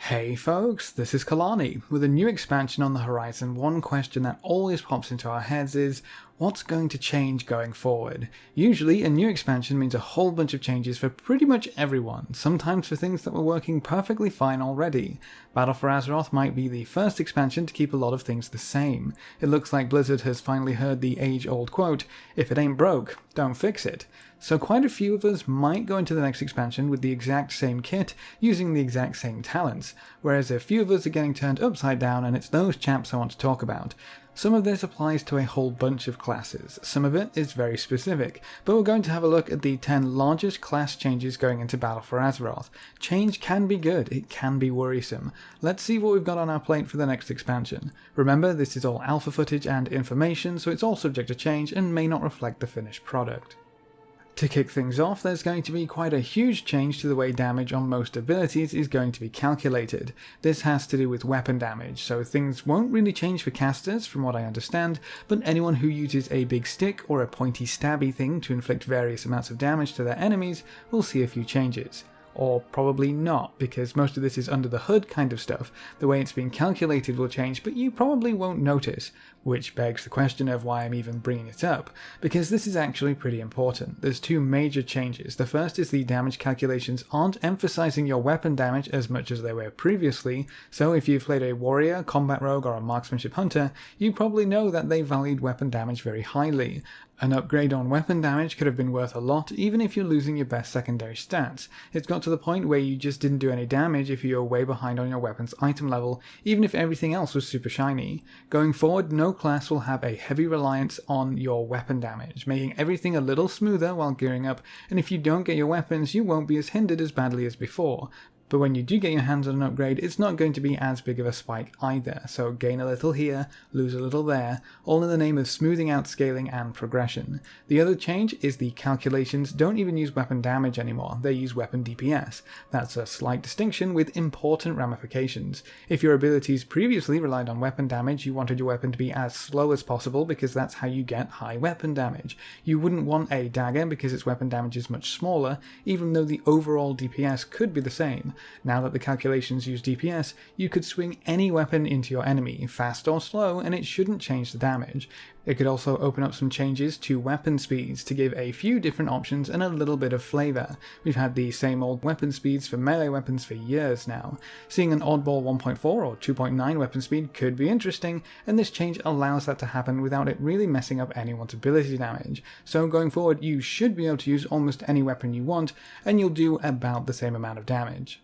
Hey folks, this is Kelani. With a new expansion on the horizon, one question that always pops into our heads is, what's going to change going forward? Usually, a new expansion means a whole bunch of changes for pretty much everyone, sometimes for things that were working perfectly fine already. Battle for Azeroth might be the first expansion to keep a lot of things the same. It looks like Blizzard has finally heard the age-old quote, "If it ain't broke, don't fix it." So quite a few of us might go into the next expansion with the exact same kit, using the exact same talents, whereas a few of us are getting turned upside down, and it's those chaps I want to talk about. Some of this applies to a whole bunch of classes, some of it is very specific, but we're going to have a look at the 10 largest class changes going into Battle for Azeroth. Change can be good, it can be worrisome. Let's see what we've got on our plate for the next expansion. Remember, this is all alpha footage and information, so it's all subject to change and may not reflect the finished product. To kick things off, there's going to be quite a huge change to the way damage on most abilities is going to be calculated. This has to do with weapon damage, so things won't really change for casters from what I understand, but anyone who uses a big stick or a pointy stabby thing to inflict various amounts of damage to their enemies will see a few changes. Or probably not, because most of this is under the hood kind of stuff. The way it's being calculated will change, but you probably won't notice, which begs the question of why I'm even bringing it up, because this is actually pretty important. There's two major changes. The first is the damage calculations aren't emphasizing your weapon damage as much as they were previously, so if you've played a warrior, combat rogue, or a marksmanship hunter, you probably know that they valued weapon damage very highly. An upgrade on weapon damage could have been worth a lot, even if you're losing your best secondary stats. It's got to the point where you just didn't do any damage if you were way behind on your weapon's item level, even if everything else was super shiny. Going forward, no class will have a heavy reliance on your weapon damage, making everything a little smoother while gearing up, and if you don't get your weapons, you won't be as hindered as badly as before. But when you do get your hands on an upgrade, it's not going to be as big of a spike either, so gain a little here, lose a little there, all in the name of smoothing out scaling and progression. The other change is the calculations don't even use weapon damage anymore, they use weapon DPS. That's a slight distinction with important ramifications. If your abilities previously relied on weapon damage, you wanted your weapon to be as slow as possible because that's how you get high weapon damage. You wouldn't want a dagger because its weapon damage is much smaller, even though the overall DPS could be the same. Now that the calculations use DPS, you could swing any weapon into your enemy, fast or slow, and it shouldn't change the damage. It could also open up some changes to weapon speeds to give a few different options and a little bit of flavour. We've had the same old weapon speeds for melee weapons for years now. Seeing an oddball 1.4 or 2.9 weapon speed could be interesting, and this change allows that to happen without it really messing up anyone's ability damage. So going forward, you should be able to use almost any weapon you want, and you'll do about the same amount of damage.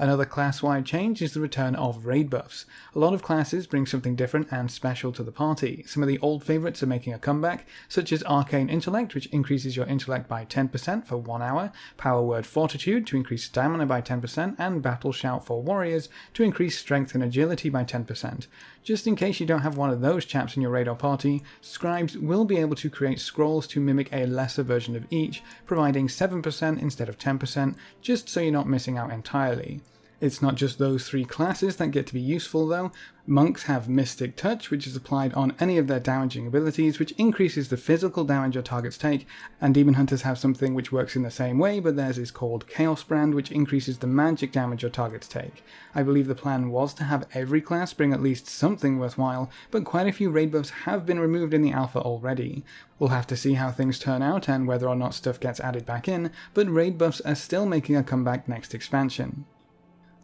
Another class-wide change is the return of raid buffs. A lot of classes bring something different and special to the party. Some of the old favourites are making a comeback, such as Arcane Intellect, which increases your intellect by 10% for 1 hour, Power Word Fortitude to increase stamina by 10%, and Battle Shout for warriors to increase strength and agility by 10%. Just in case you don't have one of those chaps in your raid or party, scribes will be able to create scrolls to mimic a lesser version of each, providing 7% instead of 10%, just so you're not missing out entirely. It's not just those three classes that get to be useful though. Monks have Mystic Touch, which is applied on any of their damaging abilities, which increases the physical damage your targets take, and Demon Hunters have something which works in the same way, but theirs is called Chaos Brand, which increases the magic damage your targets take. I believe the plan was to have every class bring at least something worthwhile, but quite a few raid buffs have been removed in the alpha already. We'll have to see how things turn out and whether or not stuff gets added back in, but raid buffs are still making a comeback next expansion.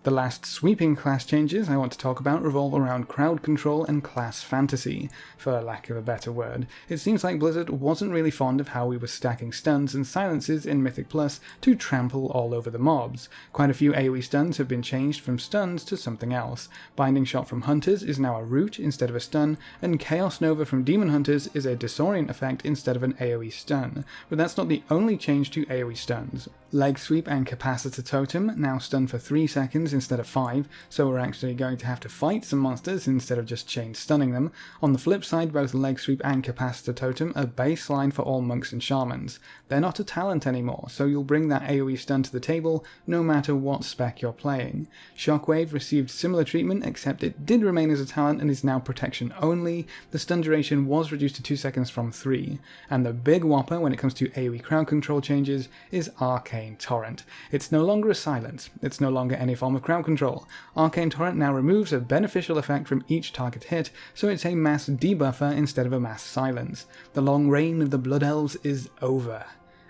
The last sweeping class changes I want to talk about revolve around crowd control and class fantasy, for lack of a better word. It seems like Blizzard wasn't really fond of how we were stacking stuns and silences in Mythic Plus to trample all over the mobs. Quite a few AoE stuns have been changed from stuns to something else. Binding Shot from Hunters is now a root instead of a stun, and Chaos Nova from Demon Hunters is a disorient effect instead of an AoE stun. But that's not the only change to AoE stuns. Leg Sweep and Capacitor Totem now stun for 3 seconds instead of 5, so we're actually going to have to fight some monsters instead of just chain stunning them. On the flip side, both Leg Sweep and Capacitor Totem are baseline for all monks and shamans. They're not a talent anymore, so you'll bring that AoE stun to the table no matter what spec you're playing. Shockwave received similar treatment, except it did remain as a talent and is now protection only. The stun duration was reduced to 2 seconds from 3. And the big whopper when it comes to AoE crowd control changes is Arcane Arcane Torrent. It's no longer a silence, it's no longer any form of crowd control. Arcane Torrent now removes a beneficial effect from each target hit, so it's a mass debuffer instead of a mass silence. The long reign of the Blood Elves is over.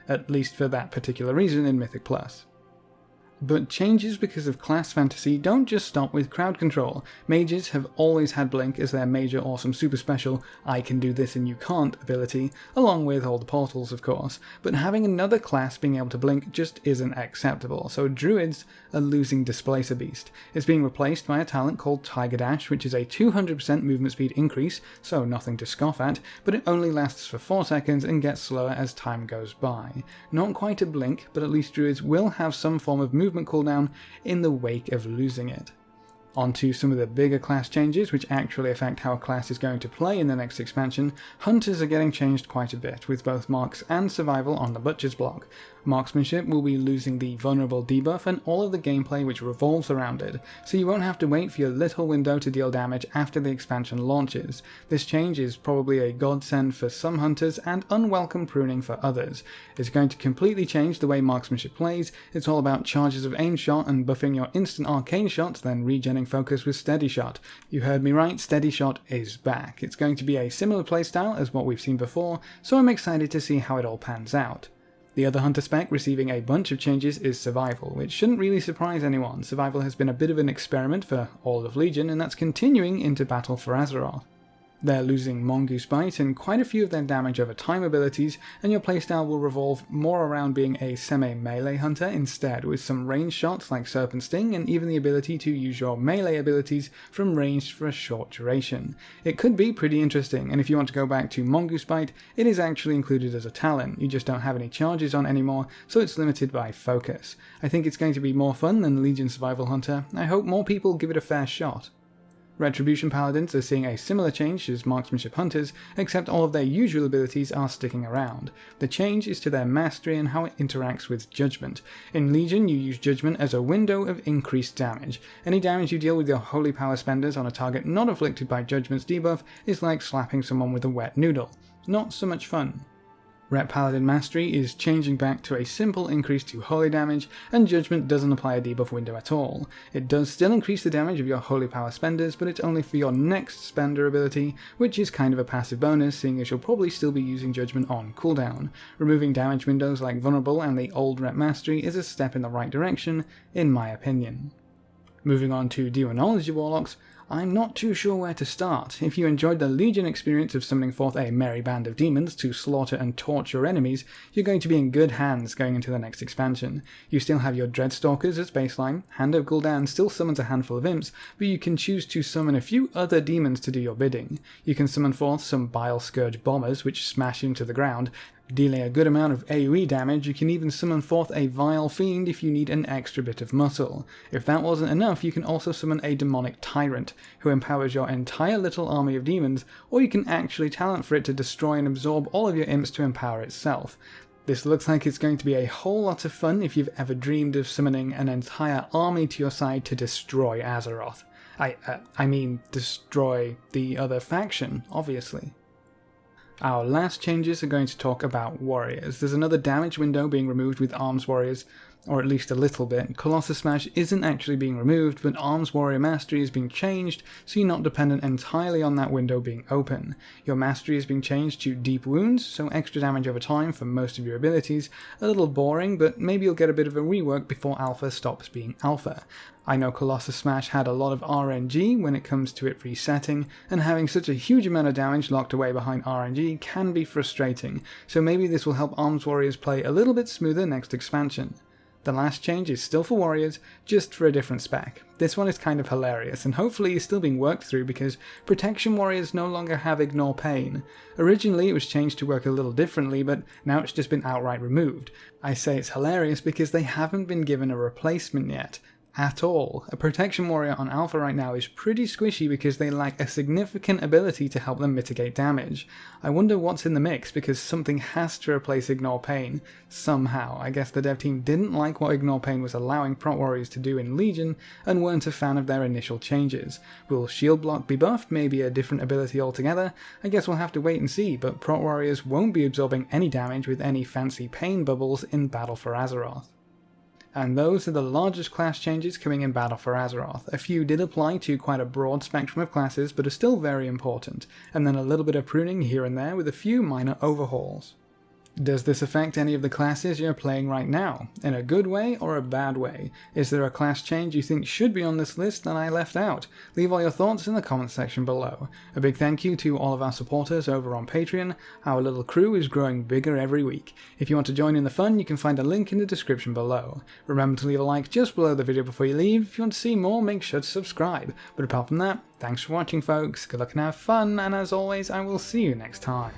At least for that particular reason in Mythic Plus. But changes because of class fantasy don't just stop with crowd control. Mages have always had Blink as their major awesome super special I can do this and you can't ability, along with all the portals of course, but having another class being able to blink just isn't acceptable, so Druids are losing Displacer Beast. It's being replaced by a talent called Tiger Dash, which is a 200% movement speed increase, so nothing to scoff at, but it only lasts for 4 seconds and gets slower as time goes by. Not quite a blink, but at least Druids will have some form of movement cooldown in the wake of losing it. On to some of the bigger class changes which actually affect how a class is going to play in the next expansion. Hunters are getting changed quite a bit, with both Marks and Survival on the Butcher's block. Marksmanship will be losing the vulnerable debuff and all of the gameplay which revolves around it, so you won't have to wait for your little window to deal damage after the expansion launches. This change is probably a godsend for some hunters and unwelcome pruning for others. It's going to completely change the way marksmanship plays. It's all about charges of aim shot and buffing your instant arcane shots, then regenning focus with steady shot. You heard me right, steady shot is back. It's going to be a similar playstyle as what we've seen before, so I'm excited to see how it all pans out. The other hunter spec receiving a bunch of changes is Survival, which shouldn't really surprise anyone. Survival has been a bit of an experiment for all of Legion, and that's continuing into Battle for Azeroth. They're losing Mongoose Bite and quite a few of their damage over time abilities, and your playstyle will revolve more around being a semi-melee hunter instead, with some ranged shots like Serpent Sting and even the ability to use your melee abilities from range for a short duration. It could be pretty interesting, and if you want to go back to Mongoose Bite, it is actually included as a talent. You just don't have any charges on anymore, so it's limited by focus. I think it's going to be more fun than Legion Survival Hunter. I hope more people give it a fair shot. Retribution Paladins are seeing a similar change as Marksmanship Hunters, except all of their usual abilities are sticking around. The change is to their mastery and how it interacts with Judgment. In Legion, you use Judgment as a window of increased damage. Any damage you deal with your Holy Power spenders on a target not afflicted by Judgment's debuff is like slapping someone with a wet noodle. Not so much fun. Rep Paladin Mastery is changing back to a simple increase to holy damage, and Judgment doesn't apply a debuff window at all. It does still increase the damage of your Holy Power spenders, but it's only for your next spender ability, which is kind of a passive bonus, seeing as you'll probably still be using Judgment on cooldown. Removing damage windows like Vulnerable and the old Rep Mastery is a step in the right direction, in my opinion. Moving on to Demonology Warlocks, I'm not too sure where to start. If you enjoyed the Legion experience of summoning forth a merry band of demons to slaughter and torture your enemies, you're going to be in good hands going into the next expansion. You still have your Dreadstalkers as baseline. Hand of Gul'dan still summons a handful of imps, but you can choose to summon a few other demons to do your bidding. You can summon forth some Bile Scourge bombers which smash into the ground, dealing a good amount of AoE damage. You can even summon forth a Vile Fiend if you need an extra bit of muscle. If that wasn't enough, you can also summon a Demonic Tyrant, who empowers your entire little army of demons, or you can actually talent for it to destroy and absorb all of your imps to empower itself. This looks like it's going to be a whole lot of fun if you've ever dreamed of summoning an entire army to your side to destroy Azeroth. I mean, destroy the other faction, obviously. Our last changes are going to talk about warriors. There's another damage window being removed with Arms Warriors, or at least a little bit. Colossus Smash isn't actually being removed, but Arms Warrior Mastery is being changed, so you're not dependent entirely on that window being open. Your Mastery is being changed to Deep Wounds, so extra damage over time for most of your abilities. A little boring, but maybe you'll get a bit of a rework before Alpha stops being Alpha. I know Colossus Smash had a lot of RNG when it comes to it resetting, and having such a huge amount of damage locked away behind RNG can be frustrating, so maybe this will help Arms Warriors play a little bit smoother next expansion. The last change is still for warriors, just for a different spec. This one is kind of hilarious, and hopefully is still being worked through because protection warriors no longer have Ignore Pain. Originally it was changed to work a little differently, but now it's just been outright removed. I say it's hilarious because they haven't been given a replacement yet. At all. A protection warrior on alpha right now is pretty squishy because they lack a significant ability to help them mitigate damage. I wonder what's in the mix because something has to replace Ignore Pain somehow. I guess the dev team didn't like what Ignore Pain was allowing prot warriors to do in Legion and weren't a fan of their initial changes. Will Shield Block be buffed? Maybe a different ability altogether? I guess we'll have to wait and see, but prot warriors won't be absorbing any damage with any fancy pain bubbles in Battle for Azeroth. And those are the largest class changes coming in battle for Azeroth. A few did apply to quite a broad spectrum of classes, but are still very important, and then a little bit of pruning here and there with a few minor overhauls. Does this affect any of the classes you're playing right now? In a good way or a bad way? Is there a class change you think should be on this list that I left out? Leave all your thoughts in the comments section below. A big thank you to all of our supporters over on Patreon. Our little crew is growing bigger every week. If you want to join in the fun, you can find a link in the description below. Remember to leave a like just below the video before you leave. If you want to see more, make sure to subscribe. But apart from that, thanks for watching folks, good luck and have fun, and as always I will see you next time.